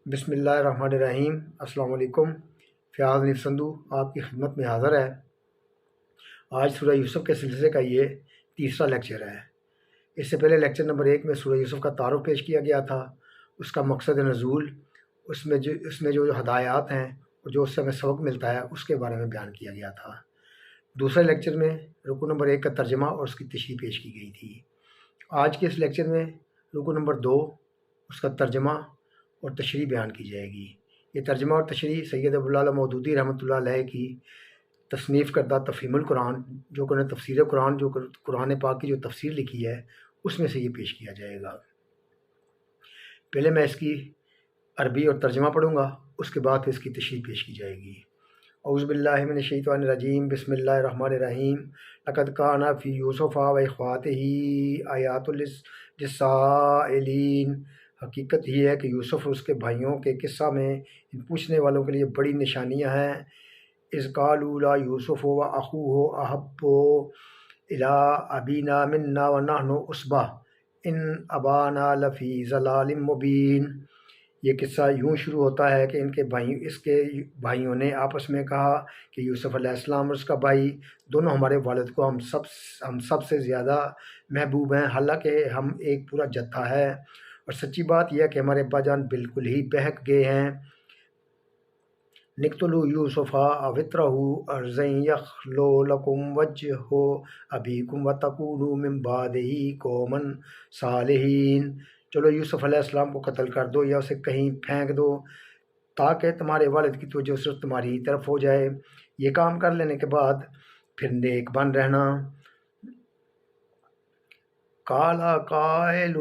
بسم اللہ الرحمن الرحیم۔ السلام علیکم۔ فیاض نف سندو آپ کی خدمت میں حاضر ہے۔ آج سورہ یوسف کے سلسلے کا یہ تیسرا لیکچر ہے۔ اس سے پہلے لیکچر نمبر 1 میں سورہ یوسف کا تعارف پیش کیا گیا تھا، اس کا مقصد نزول، اس میں جو ہدایات ہیں اور جو اس سے ہمیں سبق ملتا ہے اس کے بارے میں بیان کیا گیا تھا۔ دوسرے لیکچر میں رکوع نمبر 1 کا ترجمہ اور اس کی تشریح پیش کی گئی تھی۔ آج کے اس لیکچر میں رکوع نمبر 2، اس کا ترجمہ اور تشریح بیان کی جائے گی۔ یہ ترجمہ اور تشریح سید ابوالعلا مودودی رحمۃ اللہ علیہ کی تصنیف کردہ تفہیم القرآن، جو کہ تفسیر قرآن، جو قرآن پاک کی جو تفسیر لکھی ہے اس میں سے یہ پیش کیا جائے گا۔ پہلے میں اس کی عربی اور ترجمہ پڑھوں گا، اس کے بعد پھر اس کی تشریح پیش کی جائے گی۔ اعوذ باللہ من الشیطان الرجیم، بسم اللہ الرحمن الرحیم۔ لقد کان فی یوسف و اخواتہ آیات للسائلین۔ حقیقت یہ ہے کہ یوسف اور اس کے بھائیوں کے قصہ میں ان پوچھنے والوں کے لیے بڑی نشانیاں ہیں۔ اذ قالوا لا یوسف و اخوہ احب الی ابینا منا ونحن عصبہ ان ابانا لفی ضلال مبین۔ یہ قصہ یوں شروع ہوتا ہے کہ اس کے بھائیوں نے آپس میں کہا کہ یوسف علیہ السلام اور اس کا بھائی دونوں ہمارے والد کو ہم سب سے زیادہ محبوب ہیں، حالانکہ ہم ایک پورا جتھا ہے، اور سچی بات یہ ہے کہ ہمارے ابا جان بالکل ہی بہک گئے ہیں۔ نقتلوا یوسف او اطرحوا ارضا یخلو لکم وجہ ابیکم وتکونوا من بعدہ قوما صالحین۔ چلو یوسف علیہ السلام کو قتل کر دو یا اسے کہیں پھینک دو تاکہ تمہارے والد کی توجہ صرف تمہاری طرف ہو جائے، یہ کام کر لینے کے بعد پھر نیک بن رہنا۔ قال قائل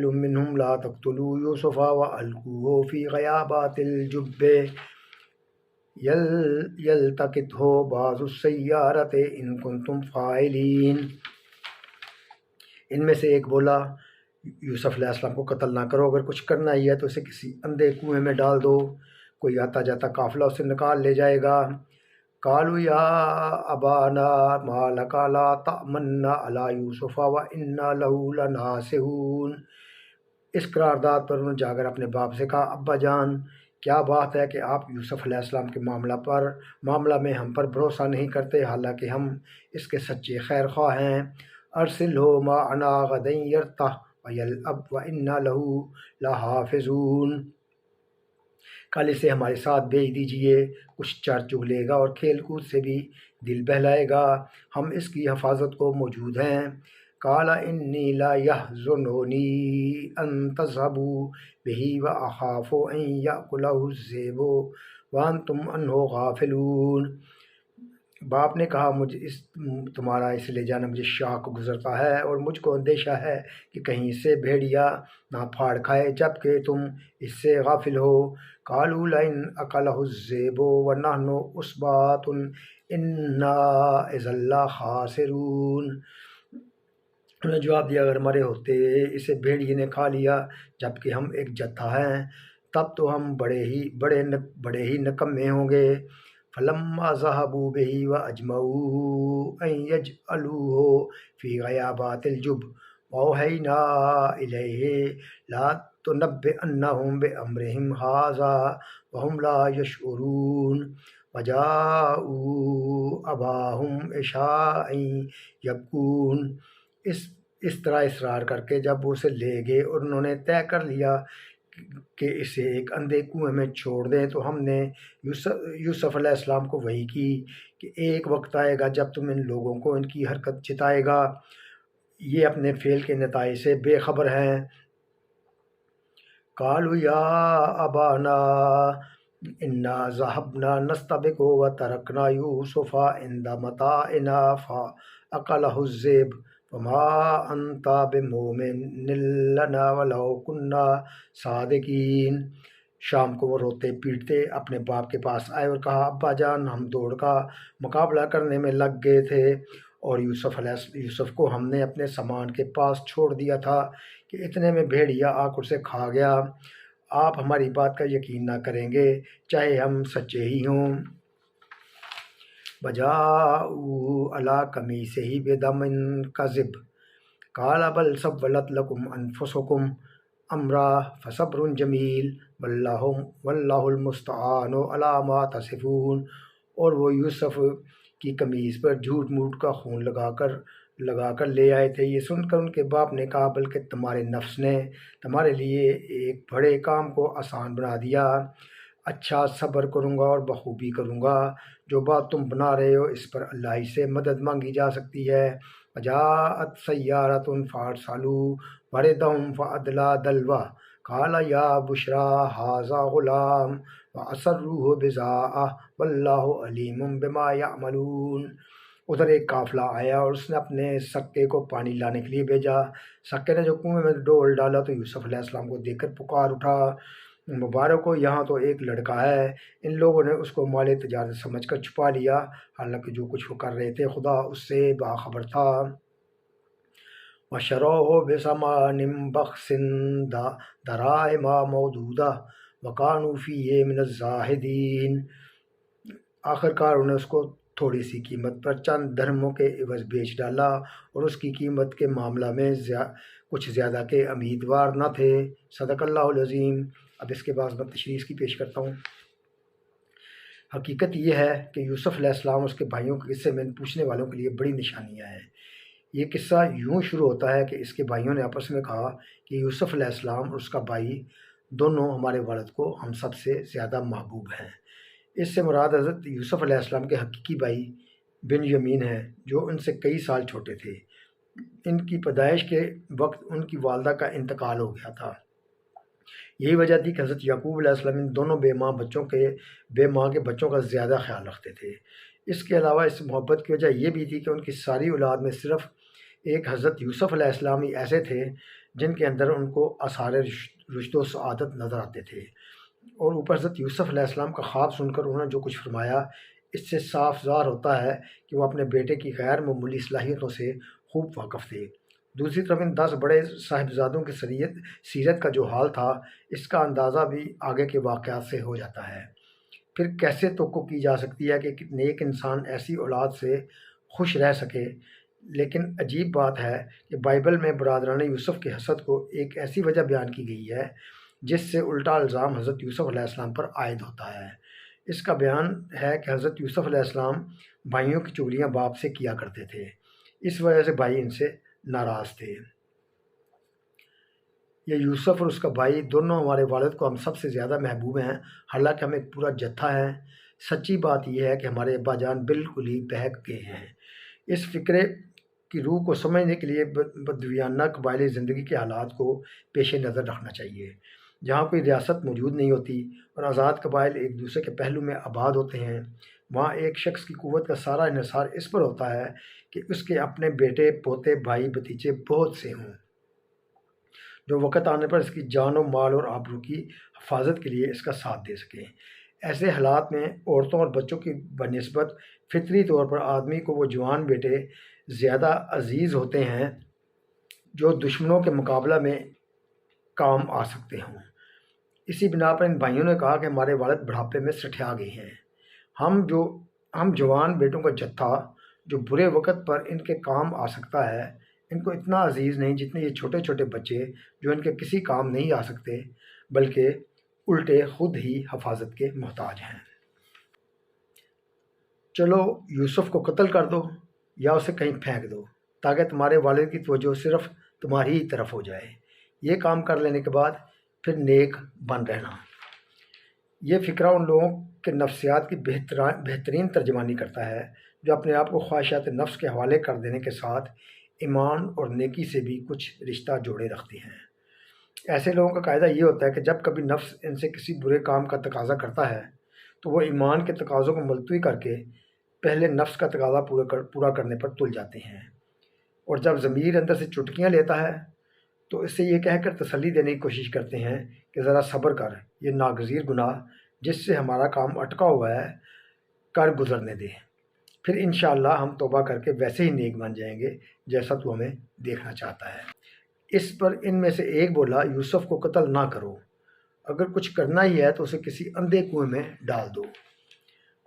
منهم لا تقتلوا یوسف والقوه فی غیابات الجب یلتقطه بعض السیارۃ ان کنتم فاعلین۔ ان میں سے ایک بولا، یوسف علیہ السلام کو قتل نہ کرو، اگر کچھ کرنا ہی ہے تو اسے کسی اندھے کنویں میں ڈال دو، کوئی آتا جاتا قافلہ اسے نکال لے جائے گا۔ قالوا یا ابانا ما لک لا تأمنا علی یوسف وانا لہ لناصحون۔ اس قرارداد پر انہوں نے جا کر اپنے باپ سے کہا، ابا جان کیا بات ہے کہ آپ یوسف علیہ السلام کے معاملہ میں ہم پر بھروسہ نہیں کرتے، حالانکہ ہم اس کے سچے خیر خواہ ہیں۔ ارسلہ معنا غدا یرتع ویلعب وانا لہ لحافظون۔ کل اسے ہمارے ساتھ بھیج دیجئے، کچھ چر چگ لے گا اور کھیل کود سے بھی دل بہلائے گا، ہم اس کی حفاظت کو موجود ہیں۔ قال انی لا یحزننی ان تذهبوا بہ واخاف ان یأکلہ الذئب وانتم عنہ غافلون۔ باپ نے کہا، تمہارا اس لے جانا مجھے شاق گزرتا ہے اور مجھ کو اندیشہ ہے کہ کہیں اسے بھیڑیا نہ پھاڑ کھائے جبکہ تم اس سے غافل ہو۔ قالوا لئن اکلہ الذئب ونحن عصبۃ انا اذا لخاسرون۔ انہوں نے جواب دیا، اگر ہمارے ہوتے اسے بھیڑیے نے کھا لیا جبکہ ہم ایک جتھا ہیں تب تو ہم بڑے ہی نکمے ہوں گے۔ فلما ذهبوا به واجمعوا ان يجعلوه في غيابات الجب واوحينا اليه لا تنبئنهم بامرهم هذا وهم لا يشعرون وجاءوا اباهم عشاء يبكون۔ اس طرح اصرار کر کے جب وہ اسے لے گئے اور انہوں نے طے کر لیا کہ اسے ایک اندھے کنویں میں چھوڑ دیں، تو ہم نے یوسف علیہ السلام کو وحی کی کہ ایک وقت آئے گا جب تم ان لوگوں کو ان کی حرکت جتائے گا، یہ اپنے فعل کے نتائج سے بے خبر ہیں۔ قالوا یا ابانا انا ذهبنا نستبق وترکنا یوسف عند متاعنا فاکلہ الذئب وما انت بمؤمن لنا ولو کنا صادقین۔ شام کو وہ روتے پیٹتے اپنے باپ کے پاس آئے اور کہا، ابا جان ہم دوڑ کا مقابلہ کرنے میں لگ گئے تھے اور یوسف کو ہم نے اپنے سامان کے پاس چھوڑ دیا تھا کہ اتنے میں بھیڑیا آ کر اسے کھا گیا۔ آپ ہماری بات کا یقین نہ کریں گے چاہے ہم سچے ہی ہوں۔ وجاءوا علی قمیصہ بدم کذب قال بل سولت لکم انفسکم امرا فصبر جمیل واللہ واللہ المستعان علی ما تصفون۔ اور وہ یوسف کی قمیص پر جھوٹ موٹ کا خون لگا کر لے آئے تھے۔ یہ سن کر ان کے باپ نے کہا بلکہ تمہارے نفس نے تمہارے لیے ایک بڑے کام کو آسان بنا دیا۔ اچھا صبر کروں گا اور بخوبی کروں گا۔ جو بات تم بنا رہے ہو اس پر اللہ ہی سے مدد مانگی جا سکتی ہے۔ وجاءت سیارۃ فارسلوا واردہم فادلی دلوا قال یا بشری ھذا غلام واسروہ بضاعۃ واللہ علیم بما یعملون۔ ادھر ایک قافلہ آیا اور اس نے اپنے سکے کو پانی لانے کے لیے بھیجا۔ سکے نے جو کنویں میں ڈول ڈالا تو یوسف علیہ السلام کو دیکھ کر پکار اٹھا، مبارک ہو، یہاں تو ایک لڑکا ہے۔ ان لوگوں نے اس کو مال تجارت سمجھ کر چھپا لیا، حالانکہ جو کچھ وہ کر رہے تھے خدا اس سے باخبر تھا۔ وَشَرَوْهُ بِثَمَنٍ بَخْسٍ دَرَاهِمَ مَعْدُودَةٍ وَكَانُوا فِيهِ مِنَ الزَّاهِدِينَ۔ آخرکار انہوں نے اس کو تھوڑی سی قیمت پر چند درہموں کے عوض بیچ ڈالا اور اس کی قیمت کے معاملہ میں کچھ زیادہ کے امیدوار نہ تھے۔ صدق اللہ العظیم۔ اب اس کے بعد میں تشریح کی پیش کرتا ہوں۔ حقیقت یہ ہے کہ یوسف علیہ السلام اور اس کے بھائیوں کے قصے میں پوچھنے والوں کے لیے بڑی نشانیاں ہیں۔ یہ قصہ یوں شروع ہوتا ہے کہ اس کے بھائیوں نے آپس میں کہا کہ یوسف علیہ السلام اور اس کا بھائی دونوں ہمارے والد کو ہم سب سے زیادہ محبوب ہیں۔ اس سے مراد حضرت یوسف علیہ السلام کے حقیقی بھائی بنیامین ہیں، جو ان سے کئی سال چھوٹے تھے۔ ان کی پیدائش کے وقت ان کی والدہ کا انتقال ہو گیا تھا۔ یہی وجہ تھی کہ حضرت یعقوب علیہ السلام ان دونوں بے ماں کے بچوں کا زیادہ خیال رکھتے تھے۔ اس کے علاوہ اس محبت کی وجہ یہ بھی تھی کہ ان کی ساری اولاد میں صرف ایک حضرت یوسف علیہ السلام ہی ایسے تھے جن کے اندر ان کو آثار رشد و سعادت نظر آتے تھے۔ اور اوپر حضرت یوسف علیہ السلام کا خواب سن کر انہوں نے جو کچھ فرمایا، اس سے صاف ظاہر ہوتا ہے کہ وہ اپنے بیٹے کی غیر معمولی صلاحیتوں سے خوب واقف تھے۔ دوسری طرف ان 10 بڑے صاحبزادوں کی سیرت کا جو حال تھا، اس کا اندازہ بھی آگے کے واقعات سے ہو جاتا ہے۔ پھر کیسے توقع کی جا سکتی ہے کہ نیک انسان ایسی اولاد سے خوش رہ سکے؟ لیکن عجیب بات ہے کہ بائبل میں برادران یوسف کے حسد کو ایک ایسی وجہ بیان کی گئی ہے جس سے الٹا الزام حضرت یوسف علیہ السلام پر عائد ہوتا ہے۔ اس کا بیان ہے کہ حضرت یوسف علیہ السلام بھائیوں کی چغلیاں باپ سے کیا کرتے تھے، اس وجہ سے بھائی ان سے ناراض تھے۔ یہ یوسف اور اس کا بھائی دونوں ہمارے والد کو ہم سب سے زیادہ محبوب ہیں، حالانکہ ہم ایک پورا جتھا ہے۔ سچی بات یہ ہے کہ ہمارے ابا جان بالکل ہی بہک گئے ہیں۔ اس فکرے کی روح کو سمجھنے کے لیے بدویانہ قبائلی زندگی کے حالات کو پیش نظر رکھنا چاہیے، جہاں کوئی ریاست موجود نہیں ہوتی اور آزاد قبائل ایک دوسرے کے پہلو میں آباد ہوتے ہیں۔ وہاں ایک شخص کی قوت کا سارا انحصار اس پر ہوتا ہے کہ اس کے اپنے بیٹے، پوتے، بھائی، بھتیجے بہت سے ہوں، جو وقت آنے پر اس کی جان و مال اور آبرو کی حفاظت کے لیے اس کا ساتھ دے سکیں۔ ایسے حالات میں عورتوں اور بچوں کی بنسبت فطری طور پر آدمی کو وہ جوان بیٹے زیادہ عزیز ہوتے ہیں جو دشمنوں کے مقابلہ میں کام آ سکتے ہوں۔ اسی بنا پر ان بھائیوں نے کہا کہ ہمارے والد بڑھاپے میں سٹھیا گئے ہیں۔ ہم جوان بیٹوں کا جتھا جو برے وقت پر ان کے کام آ سکتا ہے، ان کو اتنا عزیز نہیں جتنے یہ چھوٹے چھوٹے بچے جو ان کے کسی کام نہیں آ سکتے، بلکہ الٹے خود ہی حفاظت کے محتاج ہیں۔ چلو یوسف کو قتل کر دو یا اسے کہیں پھینک دو تاکہ تمہارے والد کی توجہ صرف تمہاری ہی طرف ہو جائے۔ یہ کام کر لینے کے بعد پھر نیک بن رہنا۔ یہ فکرہ ان لوگوں کے نفسیات کی بہترین ترجمانی کرتا ہے جو اپنے آپ کو خواہشات نفس کے حوالے کر دینے کے ساتھ ایمان اور نیکی سے بھی کچھ رشتہ جوڑے رکھتے ہیں۔ ایسے لوگوں کا قاعدہ یہ ہوتا ہے کہ جب کبھی نفس ان سے کسی برے کام کا تقاضا کرتا ہے تو وہ ایمان کے تقاضوں کو ملتوی کر کے پہلے نفس کا تقاضا پورا کرنے پر تل جاتے ہیں، اور جب ضمیر اندر سے چٹکیاں لیتا ہے تو اسے یہ کہہ کر تسلی دینے کی کوشش کرتے ہیں کہ ذرا صبر کر، یہ ناگزیر گناہ جس سے ہمارا کام اٹکا ہوا ہے کر گزرنے دے، پھر انشاءاللہ ہم توبہ کر کے ویسے ہی نیک بن جائیں گے جیسا تو ہمیں دیکھنا چاہتا ہے۔ اس پر ان میں سے ایک بولا، یوسف کو قتل نہ کرو، اگر کچھ کرنا ہی ہے تو اسے کسی اندھے کنویں میں ڈال دو،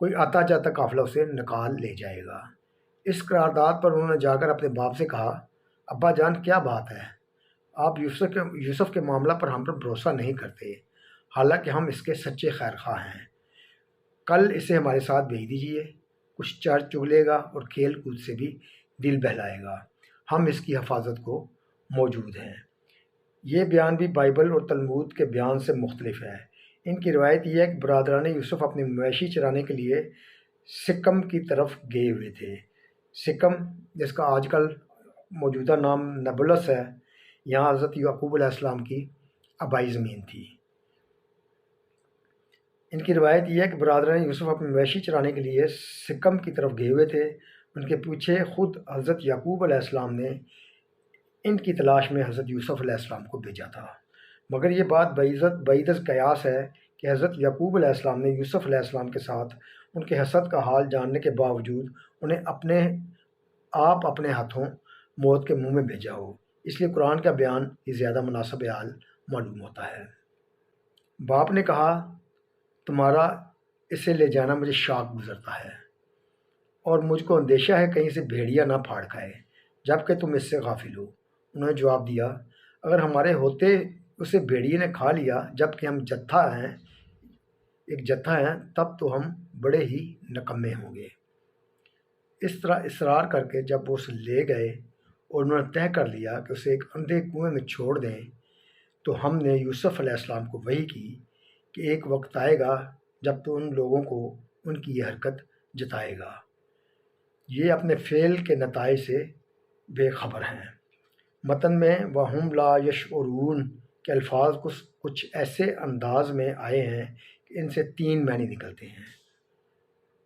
کوئی آتا جاتا قافلہ اسے نکال لے جائے گا۔ اس قرارداد پر انہوں نے جا کر اپنے باپ سے کہا، ابا جان کیا بات ہے؟ آپ یوسف کے معاملہ پر ہم پر بھروسہ نہیں کرتے، حالانکہ ہم اس کے سچے خیر خواہ ہیں۔ کل اسے ہمارے ساتھ بھیج دیجیے، کچھ چر چگ لے گا اور کھیل کود سے بھی دل بہلائے گا۔ ہم اس کی حفاظت کو موجود ہیں۔ یہ بیان بھی بائبل اور تلمود کے بیان سے مختلف ہے۔ ان کی روایت یہ ہے کہ برادران یوسف اپنی مویشی چرانے کے لیے سکم کی طرف گئے ہوئے تھے۔ سکم، جس کا آج کل موجودہ نام نبلس ہے، یہاں حضرت یعقوب علیہ السلام کی آبائی زمین تھی۔ ان کی روایت یہ ہے کہ برادران یوسف اپنی مویشی چرانے کے لیے سکم کی طرف گئے ہوئے تھے۔ ان کے پیچھے خود حضرت یعقوب علیہ السلام نے ان کی تلاش میں حضرت یوسف علیہ السلام کو بھیجا تھا، مگر یہ بات بعید از قیاس ہے کہ حضرت یعقوب علیہ السلام نے یوسف علیہ السلام کے ساتھ ان کے حسد کا حال جاننے کے باوجود انہیں اپنے ہاتھوں موت کے منہ میں بھیجا ہو۔ اس لیے قرآن کا بیان ہی زیادہ مناسب حال معلوم ہوتا ہے۔ باپ نے کہا، تمہارا اسے لے جانا مجھے شاک گزرتا ہے اور مجھ کو اندیشہ ہے کہیں سے بھیڑیا نہ پھاڑ کھائے، جبکہ تم اس سے غافل ہو۔ انہوں نے جواب دیا، اگر ہمارے ہوتے اسے بھیڑیے نے کھا لیا جبکہ ہم ایک جتھا ہیں، تب تو ہم بڑے ہی نکمے ہوں گے۔ اس طرح اصرار کر کے جب وہ اسے لے گئے اور انہوں نے طے کر لیا کہ اسے ایک اندھے کنویں میں چھوڑ دیں، تو ہم نے یوسف علیہ السلام کو وحی کی کہ ایک وقت آئے گا جب تو ان لوگوں کو ان کی یہ حرکت جتائے گا۔ یہ اپنے فعل کے نتائج سے بے خبر ہیں۔ متن میں وَهُمْ لَا يَشْعُرُونَ کے الفاظ کچھ ایسے انداز میں آئے ہیں کہ ان سے 3 معنی نکلتے ہیں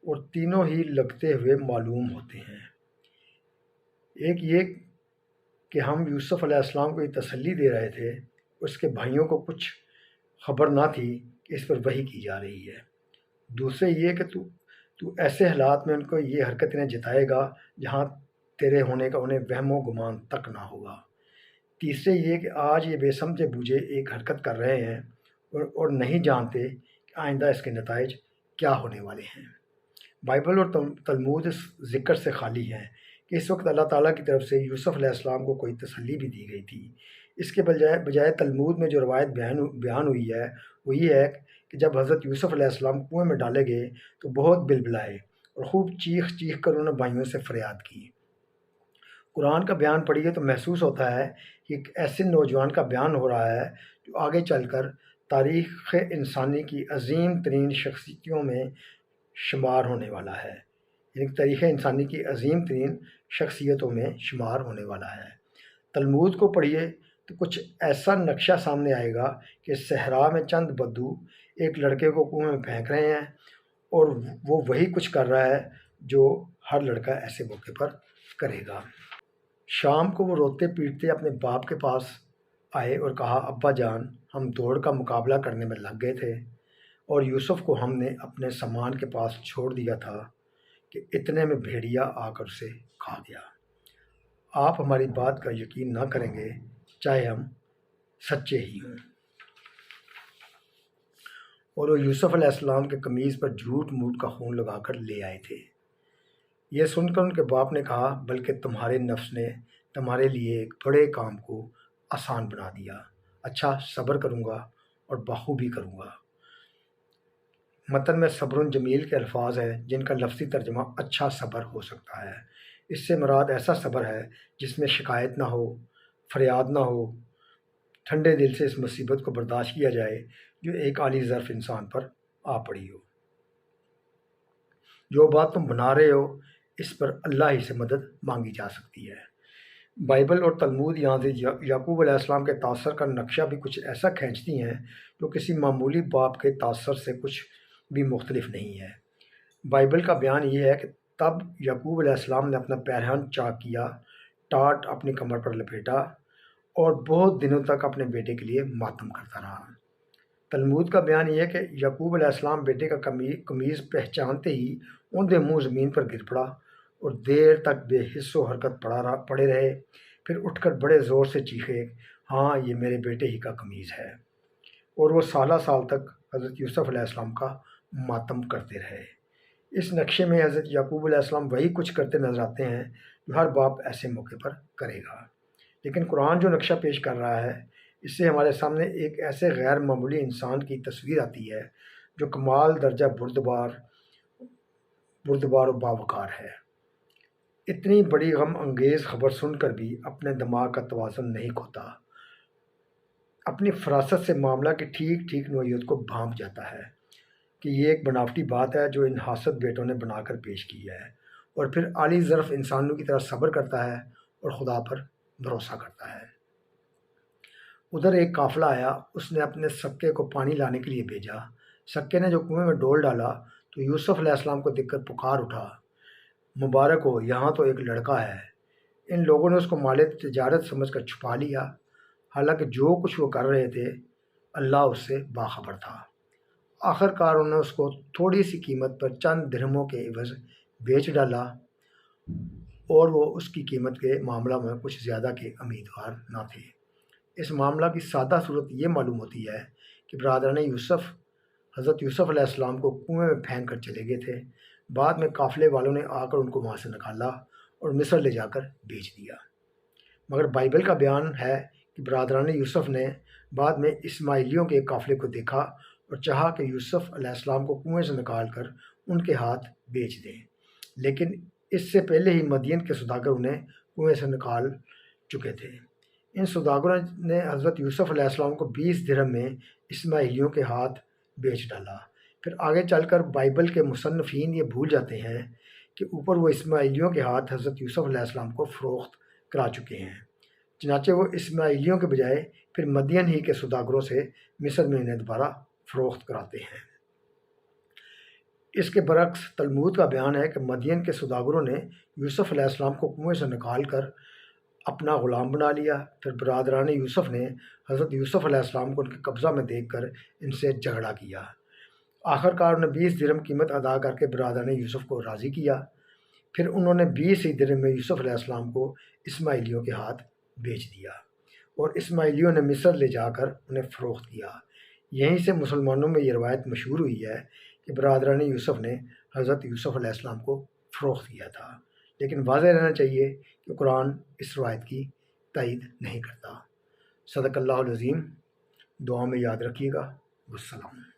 اور تینوں ہی لگتے ہوئے معلوم ہوتے ہیں۔ ایک یہ کہ ہم یوسف علیہ السلام کو یہ تسلی دے رہے تھے، اس کے بھائیوں کو کچھ خبر نہ تھی کہ اس پر وحی کی جا رہی ہے۔ دوسرے یہ کہ تو ایسے حالات میں ان کو یہ حرکت انہیں جتائے گا جہاں تیرے ہونے کا انہیں وہم و گمان تک نہ ہوگا۔ تیسرے یہ کہ آج یہ بے سمجھے بوجھے ایک حرکت کر رہے ہیں اور نہیں جانتے کہ آئندہ اس کے نتائج کیا ہونے والے ہیں۔ بائبل اور تلمود اس ذکر سے خالی ہیں کہ اس وقت اللہ تعالیٰ کی طرف سے یوسف علیہ السلام کو کوئی تسلی بھی دی گئی تھی۔ اس کے بجائے تلمود میں جو روایت بیان ہوئی ہے وہ یہ ہے کہ جب حضرت یوسف علیہ السلام کنویں میں ڈالے گئے تو بہت بلبلائے اور خوب چیخ کر انہوں نے بھائیوں سے فریاد کی۔ قرآن کا بیان پڑھیے تو محسوس ہوتا ہے کہ ایک ایسے نوجوان کا بیان ہو رہا ہے جو آگے چل کر تاریخ انسانی کی عظیم ترین شخصیتوں میں شمار ہونے والا ہے، یعنی تاریخ انسانی کی عظیم ترین شخصیتوں میں شمار ہونے والا ہے۔ تلمود کو پڑھیے تو کچھ ایسا نقشہ سامنے آئے گا کہ صحرا میں چند بدو ایک لڑکے کو کنویں میں پھینک رہے ہیں اور وہ وہی کچھ کر رہا ہے جو ہر لڑکا ایسے موقع پر کرے گا۔ شام کو وہ روتے پیٹتے اپنے باپ کے پاس آئے اور کہا، ابا جان، ہم دوڑ کا مقابلہ کرنے میں لگ گئے تھے اور یوسف کو ہم نے اپنے سامان کے پاس چھوڑ دیا تھا کہ اتنے میں بھیڑیا آ کر اسے کھا گیا۔ آپ ہماری بات کا یقین نہ کریں گے چاہے ہم سچے ہی ہوں۔ اور وہ یوسف علیہ السلام کے قمیض پر جھوٹ موٹ کا خون لگا کر لے آئے تھے۔ یہ سن کر ان کے باپ نے کہا، بلکہ تمہارے نفس نے تمہارے لیے ایک بڑے کام کو آسان بنا دیا۔ اچھا، صبر کروں گا اور بخوبی کروں گا۔ متن میں صبر جمیل کے الفاظ ہیں جن کا لفظی ترجمہ اچھا صبر ہو سکتا ہے۔ اس سے مراد ایسا صبر ہے جس میں شکایت نہ ہو، فریاد نہ ہو، ٹھنڈے دل سے اس مصیبت کو برداشت کیا جائے جو ایک عالی ظرف انسان پر آ پڑی ہو۔ جو بات تم بنا رہے ہو اس پر اللہ ہی سے مدد مانگی جا سکتی ہے۔ بائبل اور تلمود یہاں سے یعقوب علیہ السلام کے تاثر کا نقشہ بھی کچھ ایسا کھینچتی ہیں جو کسی معمولی باپ کے تاثر سے کچھ بھی مختلف نہیں ہے۔ بائبل کا بیان یہ ہے کہ تب یعقوب علیہ السلام نے اپنا پیرہن چاک کیا، ٹاٹ اپنی کمر پر لپیٹا اور بہت دنوں تک اپنے بیٹے کے لیے ماتم کرتا رہا۔ تلمود کا بیان یہ ہے کہ یعقوب علیہ السلام بیٹے کا قمیض پہچانتے ہی اوندھے منہ زمین پر گر پڑا اور دیر تک بے حس و حرکت پڑے رہے، پھر اٹھ کر بڑے زور سے چیخے، ہاں یہ میرے بیٹے ہی کا قمیض ہے، اور وہ سال تک حضرت یوسف علیہ السلام کا ماتم کرتے رہے۔ اس نقشے میں حضرت یعقوب علیہ السلام وہی کچھ کرتے نظر آتے ہیں جو ہر باپ ایسے موقع پر کرے گا، لیکن قرآن جو نقشہ پیش کر رہا ہے اس سے ہمارے سامنے ایک ایسے غیر معمولی انسان کی تصویر آتی ہے جو کمال درجہ بردبار و باوقار ہے۔ اتنی بڑی غم انگیز خبر سن کر بھی اپنے دماغ کا توازن نہیں کھوتا، اپنی فراست سے معاملہ کی ٹھیک نوعیت کو بھانپ جاتا ہے کہ یہ ایک بناوٹی بات ہے جو ان حاسد بیٹوں نے بنا کر پیش کی ہے، اور پھر عالی ظرف انسانوں کی طرح صبر کرتا ہے اور خدا پر بھروسہ کرتا ہے۔ ادھر ایک قافلہ آیا، اس نے اپنے سکے کو پانی لانے کے لیے بھیجا۔ سکے نے جو کنویں میں ڈول ڈالا تو یوسف علیہ السلام کو دیکھ کر پکار اٹھا، مبارک ہو، یہاں تو ایک لڑکا ہے۔ ان لوگوں نے اس کو مال تجارت سمجھ کر چھپا لیا، حالانکہ جو کچھ وہ کر رہے تھے اللہ اس سے باخبر تھا۔ آخر کار انہوں نے اس کو تھوڑی سی قیمت پر چند درہموں کے عوض بیچ ڈالا، اور وہ اس کی قیمت کے معاملہ میں کچھ زیادہ کے امیدوار نہ تھے۔ اس معاملہ کی سادہ صورت یہ معلوم ہوتی ہے کہ برادران یوسف حضرت یوسف علیہ السلام کو کنویں میں پھینک کر چلے گئے تھے۔ بعد میں قافلے والوں نے آ کر ان کو وہاں سے نکالا اور مصر لے جا کر بیچ دیا۔ مگر بائبل کا بیان ہے کہ برادران یوسف نے بعد میں اسماعیلیوں کے قافلے کو دیکھا اور چاہا کہ یوسف علیہ السلام کو کنویں سے نکال کر ان کے ہاتھ بیچ دیں، لیکن اس سے پہلے ہی مدین کے سوداگر انہیں کنویں سے نکال چکے تھے۔ ان سوداگروں نے حضرت یوسف علیہ السلام کو 20 درہم میں اسماعیلیوں کے ہاتھ بیچ ڈالا۔ پھر آگے چل کر بائبل کے مصنفین یہ بھول جاتے ہیں کہ اوپر وہ اسماعیلیوں کے ہاتھ حضرت یوسف علیہ السلام کو فروخت کرا چکے ہیں، چنانچہ وہ اسماعیلیوں کے بجائے پھر مدین ہی کے سوداگروں سے مصر میں انہیں دوبارہ فروخت کراتے ہیں۔ اس کے برعکس تلمود کا بیان ہے کہ مدین کے سوداگروں نے یوسف علیہ السلام کو کنویں سے نکال کر اپنا غلام بنا لیا۔ پھر برادران یوسف نے حضرت یوسف علیہ السلام کو ان کے قبضہ میں دیکھ کر ان سے جھگڑا کیا۔ آخر کار انہیں 20 درہم قیمت ادا کر کے برادران یوسف کو راضی کیا۔ پھر انہوں نے 20 ہی درہم میں یوسف علیہ السلام کو اسماعیلیوں کے ہاتھ بیچ دیا، اور اسماعیلیوں نے مصر لے جا کر انہیں فروخت کیا۔ یہیں سے مسلمانوں میں یہ روایت مشہور ہوئی ہے کہ برادران یوسف نے حضرت یوسف علیہ السلام کو فروخت کیا تھا، لیکن واضح رہنا چاہیے کہ قرآن اس روایت کی تائید نہیں کرتا۔ صدق اللہ العظیم۔ دعا میں یاد رکھیے گا۔ والسلام۔